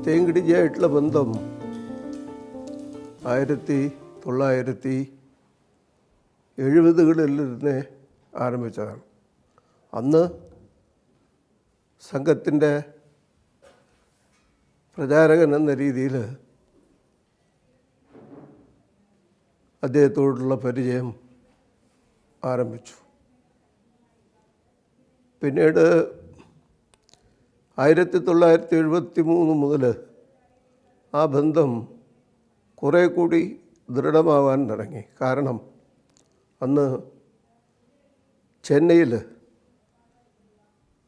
തേങ്കിടിജിയായിട്ടുള്ള ബന്ധം 1970-കളിൽ ആരംഭിച്ചതാണ്. അന്ന് സംഘത്തിൻ്റെ പ്രചാരകൻ എന്ന രീതിയിൽ അദ്ദേഹത്തോടുള്ള പരിചയം ആരംഭിച്ചു. പിന്നീട് 1973 മുതൽ ആ ബന്ധം കുറേ കൂടി ദൃഢമാവാൻ തുടങ്ങി. കാരണം അന്ന് ചെന്നൈയിൽ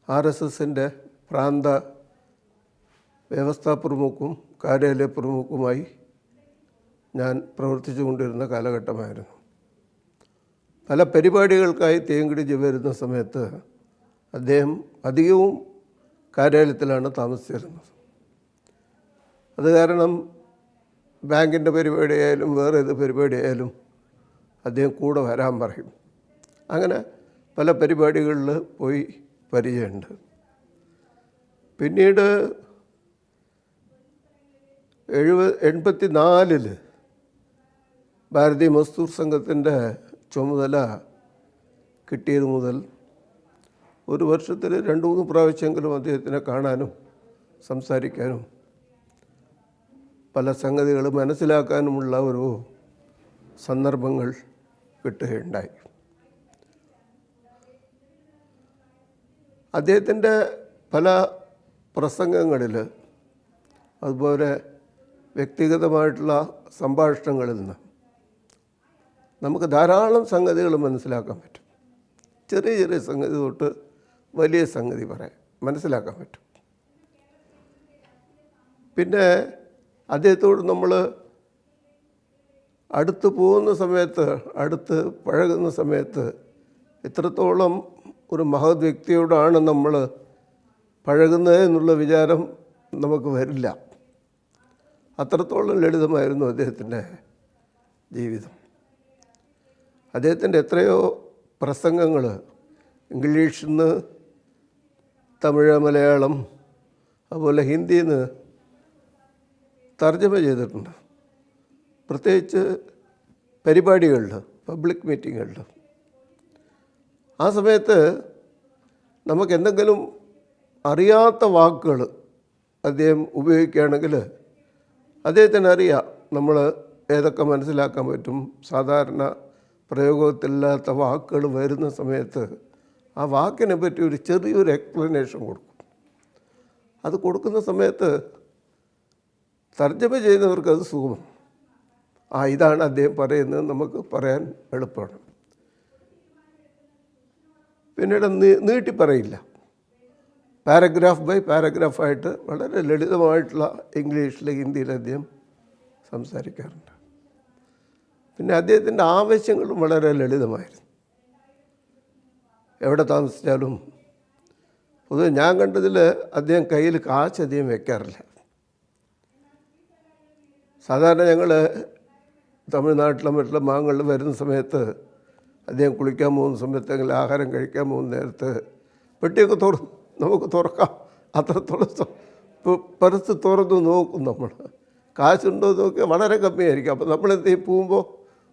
RSSൻ്റെ പ്രാന്ത വ്യവസ്ഥാ പ്രമുഖും കാര്യാലയ പ്രമുഖുമായി ഞാൻ പ്രവർത്തിച്ചു കൊണ്ടിരുന്ന കാലഘട്ടമായിരുന്നു. പല പരിപാടികൾക്കായി തേങ്കിടിജി വരുന്ന സമയത്ത് അദ്ദേഹം അധികവും കാര്യാലയത്തിലാണ് താമസിച്ചിരുന്നത്. അത് കാരണം ബാങ്കിൻ്റെ പരിപാടിയായാലും വേറെ ഏത് പരിപാടിയായാലും അദ്ദേഹം കൂടെ വരാൻ പറയും. അങ്ങനെ പല പരിപാടികളിൽ പോയി പരിചയമുണ്ട്. പിന്നീട് 1984 ഭാരതീയ മസ്ദൂർ സംഘത്തിൻ്റെ ചുമതല കിട്ടിയത് മുതൽ ഒരു വർഷത്തിൽ 2-3 പ്രാവശ്യമെങ്കിലും അദ്ദേഹത്തിനെ കാണാനും സംസാരിക്കാനും പല സംഗതികൾ മനസ്സിലാക്കാനുമുള്ള ഒരു സന്ദർഭങ്ങൾ കിട്ടുകയുണ്ടായി. അദ്ദേഹത്തിൻ്റെ പല പ്രസംഗങ്ങളിൽ അതുപോലെ വ്യക്തിഗതമായിട്ടുള്ള സംഭാഷണങ്ങളിൽ നിന്ന് നമുക്ക് ധാരാളം സംഗതികൾ മനസ്സിലാക്കാൻ പറ്റും. ചെറിയ ചെറിയ സംഗതി തൊട്ട് വലിയ സംഗതി മനസ്സിലാക്കാൻ പറ്റും. പിന്നെ അദ്ദേഹത്തോട് നമ്മൾ അടുത്ത് പോകുന്ന സമയത്ത്, അടുത്ത് പഴകുന്ന സമയത്ത് എത്രത്തോളം ഒരു മഹത് വ്യക്തിയോടാണ് നമ്മൾ പഴകുന്നത് എന്നുള്ള വിചാരം നമുക്ക് വരില്ല. അത്രത്തോളം ലളിതമായിരുന്നു അദ്ദേഹത്തിൻ്റെ ജീവിതം. അദ്ദേഹത്തിൻ്റെ എത്രയോ പ്രസംഗങ്ങൾ ഇംഗ്ലീഷിൽ നിന്ന് തമിഴ്, മലയാളം, അതുപോലെ ഹിന്ദിയിൽ നിന്ന് തർജ്ജമ ചെയ്തിട്ടുണ്ട്. പ്രത്യേകിച്ച് പരിപാടികളിൽ, പബ്ലിക് മീറ്റിങ്ങുകളിൽ. ആ സമയത്ത് നമുക്ക് എന്തെങ്കിലും അറിയാത്ത വാക്കുകൾ അദ്ദേഹം ഉപയോഗിക്കുകയാണെങ്കിൽ അദ്ദേഹത്തിന് അറിയാം നമ്മൾ ഏതൊക്കെ മനസ്സിലാക്കാൻ പറ്റും. സാധാരണ പ്രയോഗത്തിലില്ലാത്ത വാക്കുകൾ വരുന്ന സമയത്ത് ആ വാക്കിനെ പറ്റി ഒരു ചെറിയൊരു എക്സ്പ്ലനേഷൻ കൊടുക്കും. അത് കൊടുക്കുന്ന സമയത്ത് തർജ്ജമ ചെയ്യുന്നവർക്ക് അത് സുഖമാണ്. ഇതാണ് അദ്ദേഹം പറയുന്നത് നമുക്ക് പറയാൻ എളുപ്പമാണ്. പിന്നീട് നീട്ടി പറയില്ല. പാരഗ്രാഫ് ബൈ പാരഗ്രാഫായിട്ട് വളരെ ലളിതമായിട്ടുള്ള ഇംഗ്ലീഷിൽ, ഹിന്ദിയിൽ അദ്ദേഹം സംസാരിക്കാറുണ്ട്. പിന്നെ അദ്ദേഹത്തിൻ്റെ ആവശ്യങ്ങളും വളരെ ലളിതമായിരുന്നു. എവിടെ താമസിച്ചാലും പൊതുവെ ഞാൻ കണ്ടതിൽ അദ്ദേഹം കയ്യിൽ കാശ് അധികം വയ്ക്കാറില്ല. സാധാരണ ഞങ്ങൾ തമിഴ്നാട്ടിലും മറ്റുള്ള ഭാഗങ്ങളിൽ വരുന്ന സമയത്ത് അദ്ദേഹം കുളിക്കാൻ പോകുന്ന സമയത്ത്, അല്ലെങ്കിൽ ആഹാരം കഴിക്കാൻ പോകുന്ന നേരത്ത് പെട്ടിയൊക്കെ നമുക്ക് തുറക്കാം. അത്രത്തോളം പരസ് തുറന്ന് നോക്കും. നമ്മൾ കാശുണ്ടോ നോക്കിയാൽ വളരെ കമ്മിയായിരിക്കും. അപ്പോൾ നമ്മളെന്ത് പോകുമ്പോൾ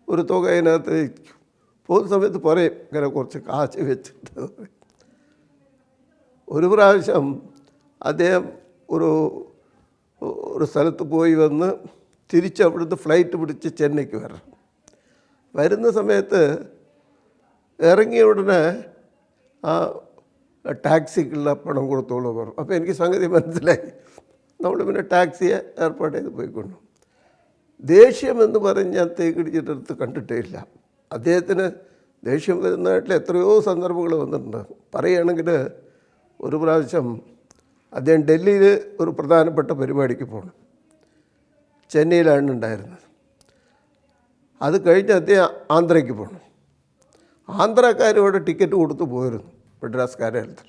ഒരു തുക അതിനകത്ത് പോകുന്ന സമയത്ത് പറയും ഇങ്ങനെ കുറച്ച് കാശ് വെച്ചിട്ട്. ഒരു പ്രാവശ്യം അദ്ദേഹം ഒരു സ്ഥലത്ത് പോയി വന്ന് തിരിച്ച് അവിടുന്ന് ഫ്ലൈറ്റ് പിടിച്ച് ചെന്നൈക്ക് വരുന്ന സമയത്ത് ഇറങ്ങിയ ഉടനെ ആ ടാക്സിക്കുള്ള പണം കൊടുത്തോളൂ പറഞ്ഞു. അപ്പോൾ എനിക്ക് സംഗതി മനസ്സിലായി. നമ്മൾ പിന്നെ ടാക്സിയെ ഏർപ്പാട് ചെയ്ത് പോയിക്കൊണ്ടു. ദേഷ്യമെന്ന് പറഞ്ഞ് ഞാൻ തേക്കിടിച്ചിട്ടടുത്ത് കണ്ടിട്ടേ ഇല്ല. അദ്ദേഹത്തിന് ദേഷ്യം വരുന്നതായിട്ടുള്ള എത്രയോ സന്ദർഭങ്ങൾ വന്നിട്ടുണ്ട്. പറയുകയാണെങ്കിൽ ഒരു പ്രാവശ്യം അദ്ദേഹം ഡൽഹിയിൽ ഒരു പ്രധാനപ്പെട്ട പരിപാടിക്ക് പോകണം. ചെന്നൈയിലാണ് ഉണ്ടായിരുന്നത്. അത് കഴിഞ്ഞ് അദ്ദേഹം ആന്ധ്രയ്ക്ക് പോകണം. ആന്ധ്രക്കാരോട് ടിക്കറ്റ് കൊടുത്ത് പോയിരുന്നു മദ്രാസ് കാര്യാലയത്തിൽ.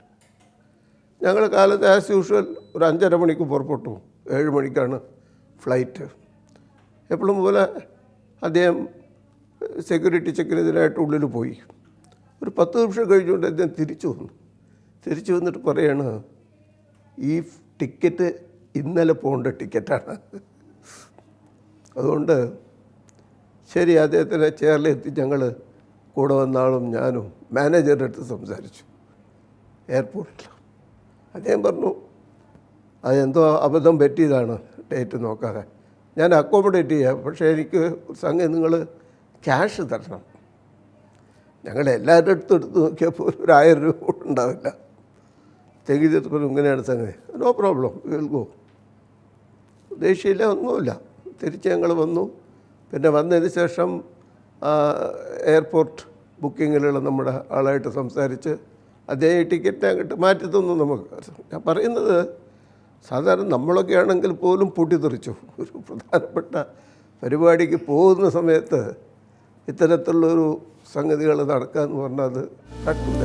ഞങ്ങൾ കാലത്ത് ആസ് യൂഷ്വൽ ഒരു 5:30 മണിക്ക് പുറപ്പെട്ടു. 7 മണിക്കാണ് ഫ്ലൈറ്റ്. എപ്പോഴും പോലെ അദ്ദേഹം സെക്യൂരിറ്റി ചെക്കിനെതിരായിട്ട് ഉള്ളിൽ പോയി. ഒരു 10 നിമിഷം കഴിഞ്ഞുകൊണ്ട് അദ്ദേഹം തിരിച്ചു വന്നിട്ട് പറയാണ്, ഈ ടിക്കറ്റ് ഇന്നലെ പോകേണ്ട ടിക്കറ്റാണ്. അതുകൊണ്ട് ശരി, അദ്ദേഹത്തിനെ ചെയറിലെത്തി ഞങ്ങൾ കൂടെ വന്നാളും ഞാനും മാനേജറുടെ അടുത്ത് സംസാരിച്ചു എയർപോർട്ടിൽ. അദ്ദേഹം പറഞ്ഞു അതെന്തോ അബദ്ധം പറ്റിയതാണ്, ഡേറ്റ് നോക്കാതെ. ഞാൻ അക്കോമഡേറ്റ് ചെയ്യാം, പക്ഷേ എനിക്ക് സംഗതി നിങ്ങൾ ക്യാഷ് തരണം. ഞങ്ങളെല്ലാവരുടെ അടുത്തും എടുത്ത് നോക്കിയപ്പോൾ ഒരു 1000 രൂപ കൂടെ ഉണ്ടാവില്ല. തികച്ചപ്പോൾ ഇങ്ങനെയാണ് സംഗതി. No problem, will go. ദേഷ്യമില്ല, ഒന്നുമില്ല. തിരിച്ച് ഞങ്ങൾ വന്നു. പിന്നെ വന്നതിന് ശേഷം എയർപോർട്ട് ബുക്കിങ്ങിലുള്ള നമ്മുടെ ആളായിട്ട് സംസാരിച്ച് അദ്ദേഹം ഈ ടിക്കറ്റ് അങ്ങോട്ട് മാറ്റി തന്നു നമുക്ക്. ഞാൻ പറയുന്നത് സാധാരണ നമ്മളൊക്കെ ആണെങ്കിൽ പോലും പൊട്ടിത്തെറിച്ചു. ഒരു പ്രധാനപ്പെട്ട പരിപാടിക്ക് പോകുന്ന സമയത്ത് ഇത്തരത്തിലുള്ളൊരു സംഗതികൾ നടക്കുക എന്ന് പറഞ്ഞാൽ അത് നടക്കില്ല.